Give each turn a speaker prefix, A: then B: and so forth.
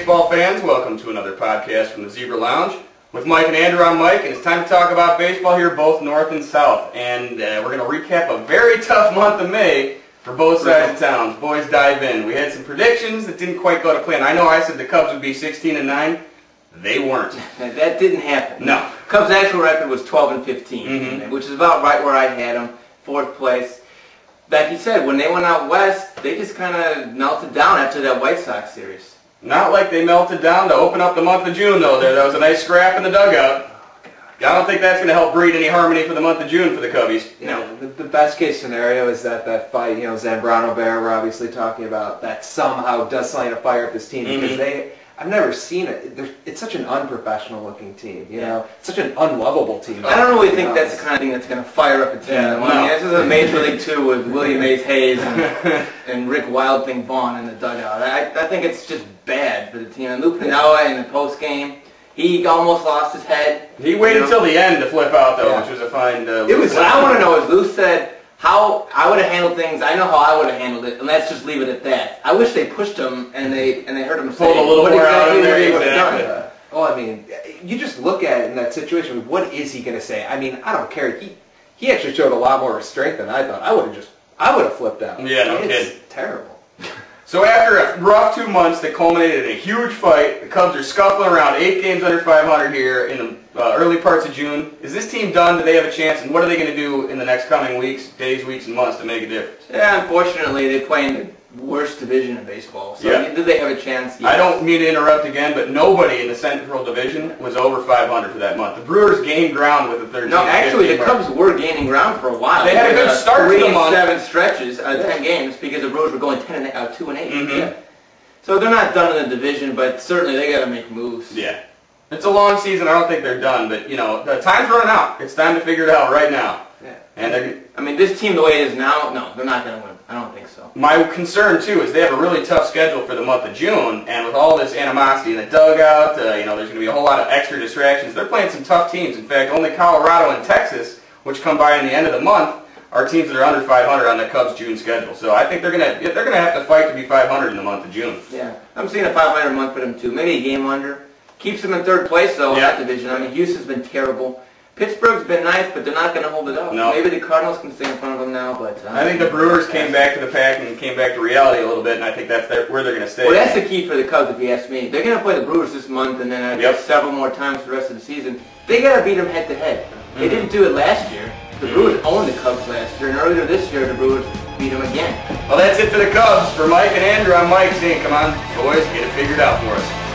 A: baseball fans, welcome to another podcast from the Zebra Lounge. With Mike and Andrew, I'm Mike, and it's time to talk about baseball here, both north and south. And we're going to recap a very tough month of May for both sides of town. Boys, dive in. We had some predictions that didn't quite go to plan. I know I said the Cubs would be 16-9. They weren't.
B: That didn't happen.
A: No.
B: Cubs' actual record was 12-15, which is about right where I had them, fourth place. Like you said, when they went out west, they just kind of melted down after that White Sox series.
A: Not like they melted down to open up the month of June, though. There was a nice scrap in the dugout. I don't think that's going to help breed any harmony for the month of June for the Cubbies.
C: The best case scenario is that fight, Zambrano Bear, we're obviously talking about, that somehow does something to fire up this team because I've never seen it. It's such an unprofessional looking team, you know? It's such an unlovable team.
B: I don't really think that's the kind of thing that's going to fire up a team. This is a Major League 2 with William Mays Hayes and Rick Wild Thing Vaughn in the dugout. I think it's just bad for the team. And Lou Piniella in the post game, he almost lost his head.
A: He waited till the end to flip out, though, which was a fine.
B: What I want to know is Lou said how I would have handled things. I know how I would have handled it, and let's just leave it at that. I wish they pushed him and they heard him say
A: a little
B: what
A: more
B: exactly
A: out there.
B: he would have done.
C: Well, I mean, you just look at it in that situation. What is he going to say? I mean, I don't care. He actually showed a lot more restraint than I thought. I would have flipped out.
A: Yeah, no kidding.
C: It's terrible.
A: So after a rough 2 months that culminated in a huge fight, the Cubs are scuffling around 8 games under 500 here in the early parts of June. Is this team done? Do they have a chance? And what are they going to do in the next coming weeks, days, weeks, and months to make a difference?
B: Yeah, unfortunately, they play in the worst division in baseball. So do they have a chance? Yes.
A: I don't mean to interrupt again, but nobody in the Central Division was over 500 for that month. The Brewers gained ground with the 13th.
B: No, actually, the Cubs were gaining ground for a while.
A: They had a good start to the month.
B: 7 stretches out of 10 games because the Brewers were going 2-8. Yeah. So they're not done in the division, but certainly they got to make moves.
A: Yeah. It's a long season. I don't think they're done, but, the time's running out. It's time to figure it out right now.
B: Yeah.
A: And
B: this team, the way it is now, no, they're not going to win. I don't think so.
A: My concern, too, is they have a really tough schedule for the month of June, and with all this animosity in the dugout, there's going to be a whole lot of extra distractions. They're playing some tough teams. In fact, only Colorado and Texas, which come by in the end of the month, are teams that are under 500 on the Cubs' June schedule. So I think they're going to have to fight to be 500 in the month of June.
B: Yeah, I'm seeing a 500 month for them, too. Maybe a game under. Keeps them in third place, though, in that division. I mean, Houston's been terrible. Pittsburgh's been nice, but they're not going to hold it up.
A: No.
B: Maybe the Cardinals can stay in front of them now, but...
A: I think the Brewers came back to the pack and came back to reality a little bit, and I think that's where they're going to stay.
B: Well, that's the key for the Cubs, if you ask me. They're going to play the Brewers this month and then several more times for the rest of the season. They got to beat them head-to-head. They didn't do it last year. The Brewers owned the Cubs last year, and earlier this year, the Brewers beat them again.
A: Well, that's it for the Cubs. For Mike and Andrew, I'm Mike saying, come on, boys, get it figured out for us.